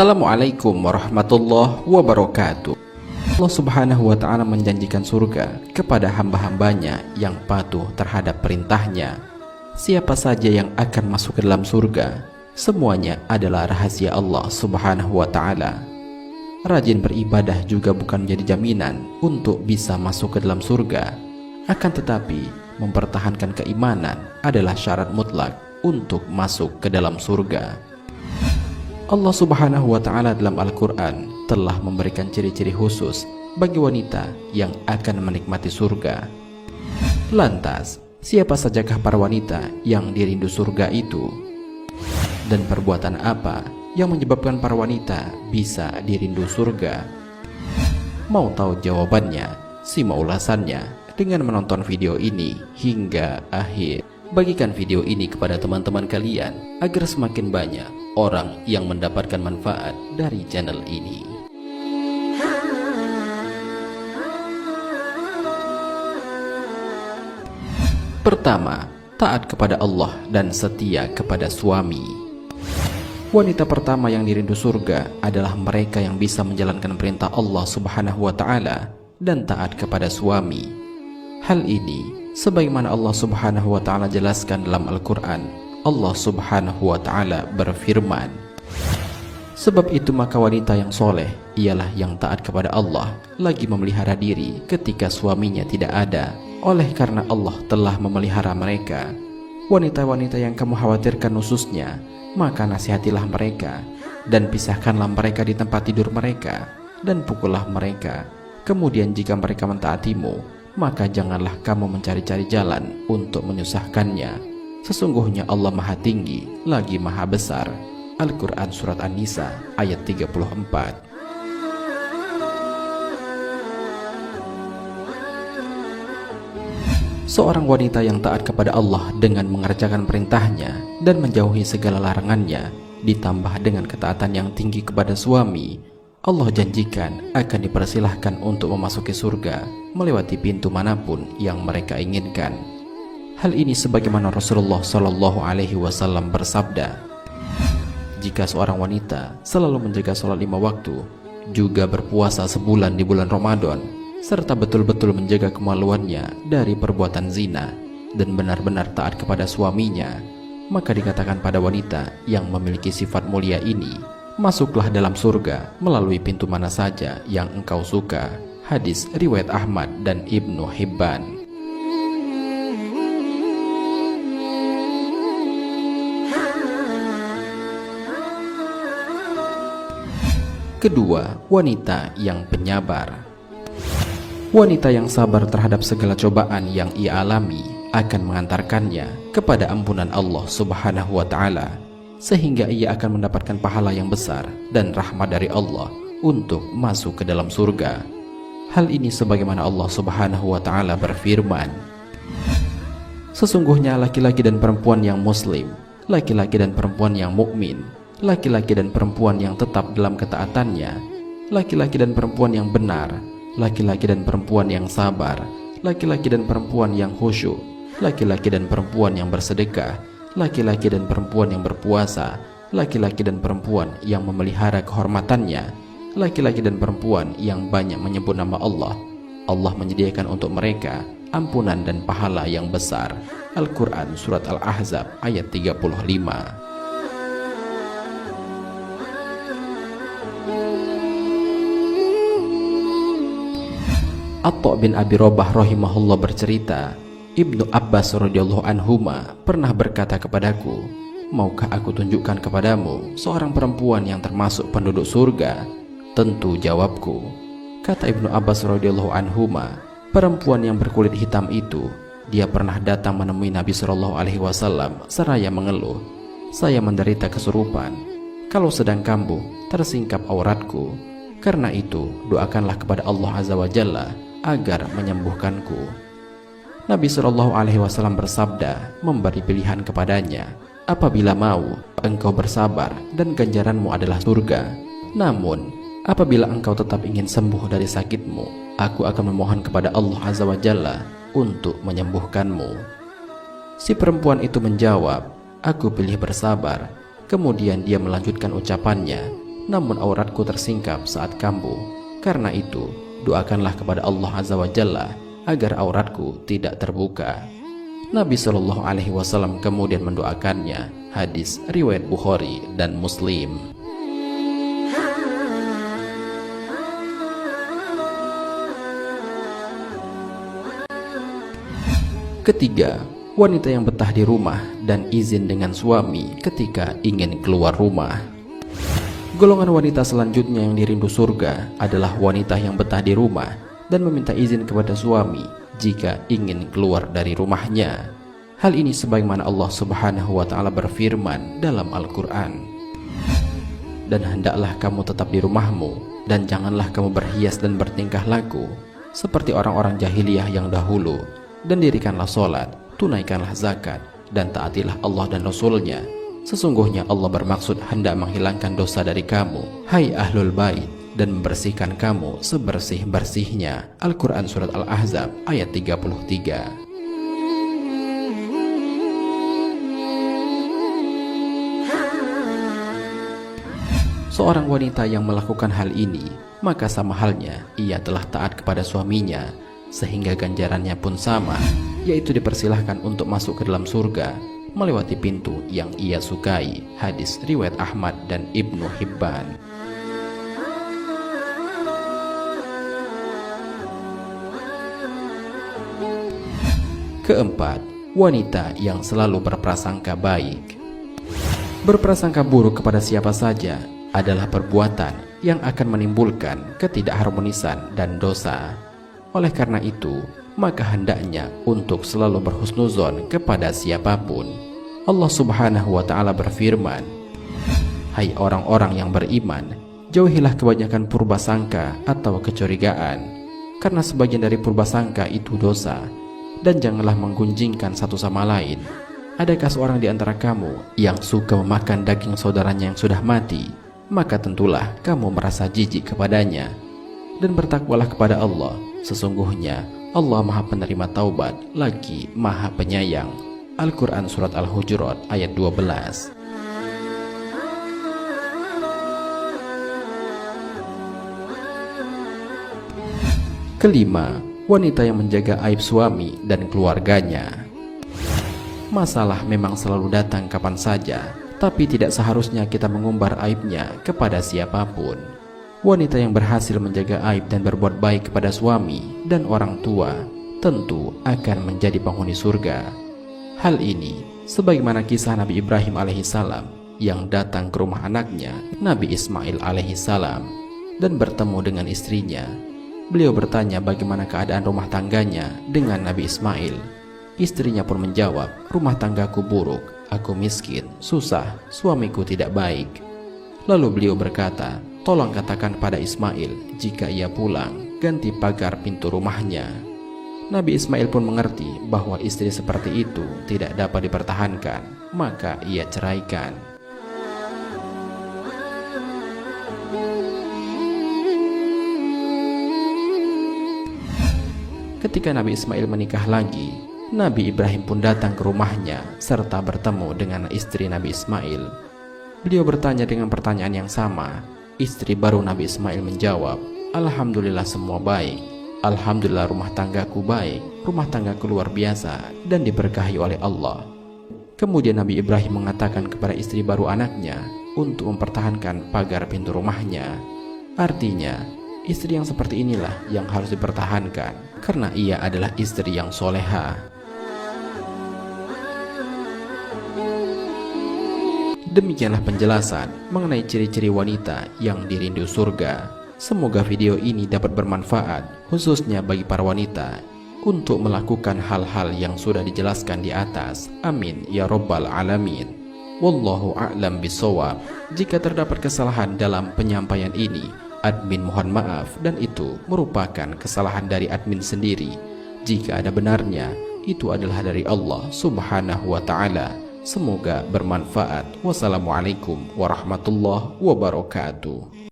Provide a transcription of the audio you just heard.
Assalamualaikum warahmatullahi wabarakatuh. Allah subhanahu wa ta'ala menjanjikan surga kepada hamba-hambanya yang patuh terhadap perintahnya. Siapa saja yang akan masuk ke dalam surga, semuanya adalah rahasia Allah subhanahu wa ta'ala. Rajin beribadah juga bukan menjadi jaminan untuk bisa masuk ke dalam surga. Akan tetapi, mempertahankan keimanan adalah syarat mutlak untuk masuk ke dalam surga. Allah subhanahu wa ta'ala dalam Al-Quran telah memberikan ciri-ciri khusus bagi wanita yang akan menikmati surga. Lantas, siapa sajakah para wanita yang dirindu surga itu? Dan perbuatan apa yang menyebabkan para wanita bisa dirindu surga? Mau tahu jawabannya? Simak ulasannya dengan menonton video ini hingga akhir. Bagikan video ini kepada teman-teman kalian agar semakin banyak orang yang mendapatkan manfaat dari channel ini. Pertama, taat kepada Allah dan setia kepada suami. Wanita pertama yang dirindu surga adalah mereka yang bisa menjalankan perintah Allah subhanahu wa ta'ala dan taat kepada suami. Hal ini sebagaimana Allah subhanahu wa ta'ala jelaskan dalam Al-Quran. Allah subhanahu wa ta'ala berfirman, sebab itu maka wanita yang soleh ialah yang taat kepada Allah lagi memelihara diri ketika suaminya tidak ada, oleh karena Allah telah memelihara mereka. Wanita-wanita yang kamu khawatirkan khususnya, maka nasihatilah mereka dan pisahkanlah mereka di tempat tidur mereka dan pukullah mereka. Kemudian jika mereka mentaatimu, maka janganlah kamu mencari-cari jalan untuk menyusahkannya. Sesungguhnya Allah Maha Tinggi lagi Maha Besar. Al-Quran Surat An-Nisa ayat 34. Seorang wanita yang taat kepada Allah dengan mengerjakan perintahnya dan menjauhi segala larangannya, ditambah dengan ketaatan yang tinggi kepada suami, Allah janjikan akan dipersilahkan untuk memasuki surga melewati pintu manapun yang mereka inginkan. Hal ini sebagaimana Rasulullah Shallallahu Alaihi Wasallam bersabda, jika seorang wanita selalu menjaga sholat 5 waktu, juga berpuasa sebulan di bulan Ramadan, serta betul-betul menjaga kemaluannya dari perbuatan zina dan benar-benar taat kepada suaminya, maka dikatakan pada wanita yang memiliki sifat mulia ini, masuklah dalam surga melalui pintu mana saja yang engkau suka. Hadis riwayat Ahmad dan Ibnu Hibban. Kedua, wanita yang penyabar. Wanita yang sabar terhadap segala cobaan yang ia alami akan mengantarkannya kepada ampunan Allah subhanahu wa ta'ala, sehingga ia akan mendapatkan pahala yang besar dan rahmat dari Allah untuk masuk ke dalam surga. Hal ini sebagaimana Allah subhanahu wa ta'ala berfirman, sesungguhnya laki-laki dan perempuan yang muslim, laki-laki dan perempuan yang mukmin, laki-laki dan perempuan yang tetap dalam ketaatannya, laki-laki dan perempuan yang benar, laki-laki dan perempuan yang sabar, laki-laki dan perempuan yang khusyuk, laki-laki dan perempuan yang bersedekah, laki-laki dan perempuan yang berpuasa, laki-laki dan perempuan yang memelihara kehormatannya, laki-laki dan perempuan yang banyak menyebut nama Allah, Allah menyediakan untuk mereka ampunan dan pahala yang besar. Al-Quran Surat Al-Ahzab ayat 35. Atha bin Abi Robah rahimahullah bercerita, Ibnu Abbas radhiyallahu anhuma pernah berkata kepadaku, maukah aku tunjukkan kepadamu seorang perempuan yang termasuk penduduk surga? Tentu jawabku. Kata Ibnu Abbas radhiyallahu anhuma, perempuan yang berkulit hitam itu, dia pernah datang menemui Nabi Shallallahu Alaihi Wasallam seraya mengeluh, saya menderita kesurupan, kalau sedang kambuh tersingkap auratku, karena itu doakanlah kepada Allah Azza wa Jalla agar menyembuhkanku. Nabi Shallallahu Alaihi Wasallam bersabda, memberi pilihan kepadanya, apabila mau engkau bersabar dan ganjaranmu adalah surga, namun apabila engkau tetap ingin sembuh dari sakitmu, aku akan memohon kepada Allah Azza wa Jalla untuk menyembuhkanmu. Si perempuan itu menjawab, aku pilih bersabar. Kemudian dia melanjutkan ucapannya, namun auratku tersingkap saat kambuh. Karena itu, doakanlah kepada Allah Azza wa Jalla agar auratku tidak terbuka." Nabi Shallallahu Alaihi Wasallam kemudian mendoakannya. Hadis riwayat Bukhari dan Muslim. Ketiga, wanita yang betah di rumah dan izin dengan suami ketika ingin keluar rumah. Golongan wanita selanjutnya yang dirindu surga adalah wanita yang betah di rumah dan meminta izin kepada suami jika ingin keluar dari rumahnya. Hal ini sebagaimana Allah Subhanahu wa Ta'ala berfirman dalam Al-Quran, "Dan hendaklah kamu tetap di rumahmu, dan janganlah kamu berhias dan bertingkah laku seperti orang-orang jahiliyah yang dahulu, dan dirikanlah sholat, tunaikanlah zakat, dan taatilah Allah dan Rasul-Nya. Sesungguhnya Allah bermaksud hendak menghilangkan dosa dari kamu, hai ahlul bait, dan membersihkan kamu sebersih-bersihnya." Al-Quran Surat Al-Ahzab ayat 33. Seorang wanita yang melakukan hal ini, maka sama halnya ia telah taat kepada suaminya, sehingga ganjarannya pun sama, yaitu dipersilahkan untuk masuk ke dalam surga melewati pintu yang ia sukai. Hadis riwayat Ahmad dan Ibnu Hibban. Keempat, wanita yang selalu berprasangka baik. Berprasangka buruk kepada siapa saja adalah perbuatan yang akan menimbulkan ketidakharmonisan dan dosa. Oleh karena itu, maka hendaknya untuk selalu berhusnuzon kepada siapapun. Allah Subhanahu wa Ta'ala berfirman, "Hai orang-orang yang beriman, jauhilah kebanyakan purbasangka atau kecurigaan, karena sebagian dari purbasangka itu dosa, dan janganlah menggunjingkan satu sama lain. Adakah seorang di antara kamu yang suka memakan daging saudaranya yang sudah mati? Maka tentulah kamu merasa jijik kepadanya. Dan bertakwalah kepada Allah. Sesungguhnya Allah Maha Penerima Taubat lagi Maha Penyayang." Al-Quran Surat Al-Hujurat ayat 12. Kelima, wanita yang menjaga aib suami dan keluarganya. Masalah memang selalu datang kapan saja, tapi tidak seharusnya kita mengumbar aibnya kepada siapapun. Wanita yang berhasil menjaga aib dan berbuat baik kepada suami dan orang tua tentu akan menjadi penghuni surga. Hal ini sebagaimana kisah Nabi Ibrahim alaihissalam yang datang ke rumah anaknya Nabi Ismail alaihissalam dan bertemu dengan istrinya. Beliau bertanya bagaimana keadaan rumah tangganya dengan Nabi Ismail. Istrinya pun menjawab, "Rumah tanggaku buruk, aku miskin, susah, suamiku tidak baik." Lalu beliau berkata, "Tolong katakan pada Ismail jika ia pulang, ganti pagar pintu rumahnya." Nabi Ismail pun mengerti bahwa istri seperti itu tidak dapat dipertahankan, maka ia ceraikan. Ketika Nabi Ismail menikah lagi, Nabi Ibrahim pun datang ke rumahnya serta bertemu dengan istri Nabi Ismail. Beliau bertanya dengan pertanyaan yang sama. Istri baru Nabi Ismail menjawab, "Alhamdulillah semua baik. Alhamdulillah rumah tanggaku baik, rumah tanggaku luar biasa dan diberkahi oleh Allah." Kemudian Nabi Ibrahim mengatakan kepada istri baru anaknya untuk mempertahankan pagar pintu rumahnya. Artinya, istri yang seperti inilah yang harus dipertahankan karena ia adalah istri yang soleha. Demikianlah penjelasan mengenai ciri-ciri wanita yang dirindu surga. Semoga video ini dapat bermanfaat khususnya bagi para wanita untuk melakukan hal-hal yang sudah dijelaskan di atas. Amin ya Rabbal Alamin. Wallahu a'lam bishawab. Jika terdapat kesalahan dalam penyampaian ini, admin mohon maaf dan itu merupakan kesalahan dari admin sendiri. Jika ada benarnya, itu adalah dari Allah Subhanahu wa Ta'ala. Semoga bermanfaat. Wassalamualaikum warahmatullahi wabarakatuh.